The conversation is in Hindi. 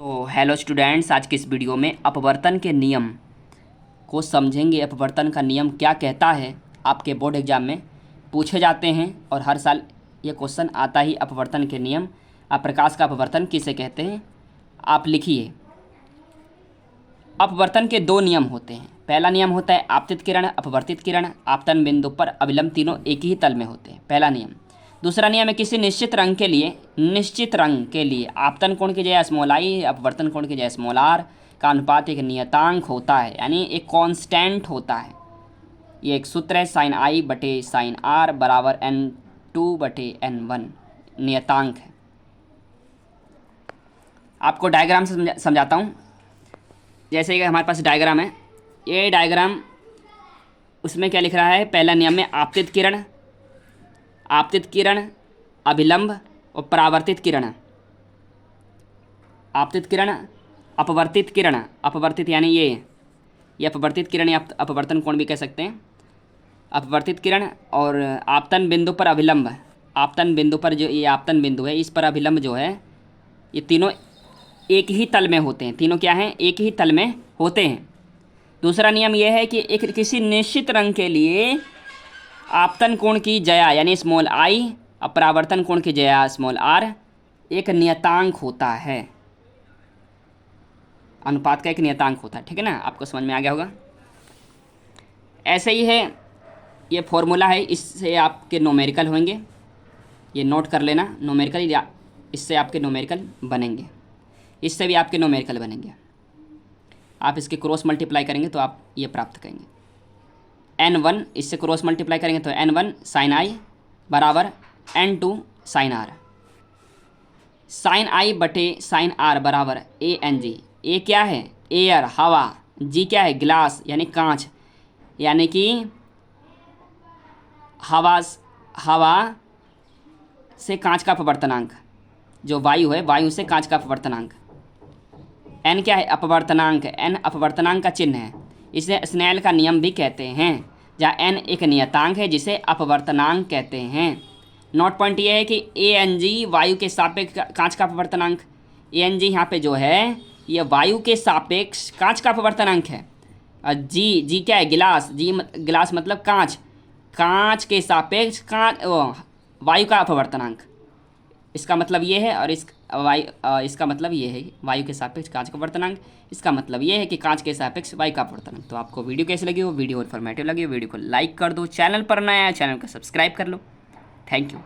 तो हेलो स्टूडेंट्स, आज की इस वीडियो में अपवर्तन के नियम को समझेंगे। अपवर्तन का नियम क्या कहता है, आपके बोर्ड एग्जाम में पूछे जाते हैं और हर साल ये क्वेश्चन आता ही। अपवर्तन के नियम, प्रकाश का अपवर्तन किसे कहते हैं, आप लिखिए। अपवर्तन के दो नियम होते हैं। पहला नियम होता है आपतित किरण, अपवर्तित किरण। आपतन बिंदु पर अभिलंब तीनों एक ही तल में होते हैं, पहला नियम। दूसरा नियम है किसी निश्चित रंग के लिए आपतन कोण की जगह स्मॉल आई, अपवर्तन कोण की जगह स्मॉल आर का अनुपात एक नियतांक होता है, यानी एक कांस्टेंट होता है। ये एक सूत्र है, साइन आई बटे साइन आर बराबर N2 बटे N1 नियतांक है। आपको डायग्राम से समझाता हूँ। जैसे कि हमारे पास डायग्राम है, ये डायग्राम, उसमें क्या लिख रहा है, पहला नियम में आपतित किरण, अभिलंब और परावर्तित किरण। आपतित किरण, अपवर्तित किरण, अपवर्तित यानी ये अपवर्तित किरण या अपवर्तन कोण भी कह सकते हैं। अपवर्तित किरण और आपतन बिंदु पर अभिलंब, आपतन बिंदु पर जो ये आपतन बिंदु है, इस पर अभिलंब जो है, ये तीनों एक ही तल में होते हैं। तीनों क्या हैं, एक ही तल में होते हैं। दूसरा नियम यह है कि एक किसी निश्चित रंग के लिए आपतन कोण की जया यानी स्मॉल आई, परावर्तन कोण की जया स्मॉल आर एक नियतांक होता है, अनुपात का एक नियतांक होता है। ठीक है ना, आपको समझ में आ गया होगा। ऐसे ही है, ये फॉर्मूला है, इससे आपके न्यूमेरिकल होंगे, ये नोट कर लेना। न्यूमेरिकल, या इससे आपके न्यूमेरिकल बनेंगे, इससे भी आपके न्यूमेरिकल बनेंगे। आप इसके क्रॉस मल्टीप्लाई करेंगे तो आप ये प्राप्त करेंगे। N1 इससे क्रॉस मल्टीप्लाई करेंगे तो N1 साइन आई बराबर N2 साइन आर। साइन आई बटे साइन आर बराबर ANG। ए क्या है, एयर हवा, जी क्या है, ग्लास यानी कांच, यानी कि हवा से कांच का अपवर्तनांक, जो वायु है, वायु से कांच का अपवर्तनांक। एन क्या है, अपवर्तनांक। एन अपवर्तनांक का चिन्ह है, इसे स्नेल का नियम भी कहते हैं, जहाँ एन एक नियतांक है जिसे अपवर्तनांक कहते हैं। नोट पॉइंट ये है कि ANG वायु के सापेक्ष कांच का अपवर्तनांक। ANG यहाँ पे जो है, ये वायु के सापेक्ष कांच का अपवर्तनांक है। और जी क्या है, गिलास, गिलास मतलब कांच, कांच के सापेक्ष वायु का अपवर्तनांक। इसका मतलब ये है, और इसका मतलब ये है, वायु के सापेक्ष कांच का अपवर्तनांक। इसका मतलब ये है कि कांच के सापेक्ष वायु का अपवर्तनांक। तो आपको वीडियो कैसी लगी हो, वीडियो इन्फॉर्मेटिव लगी हो, वीडियो को लाइक कर दो। चैनल पर नया है, चैनल को सब्सक्राइब कर लो। Thank you.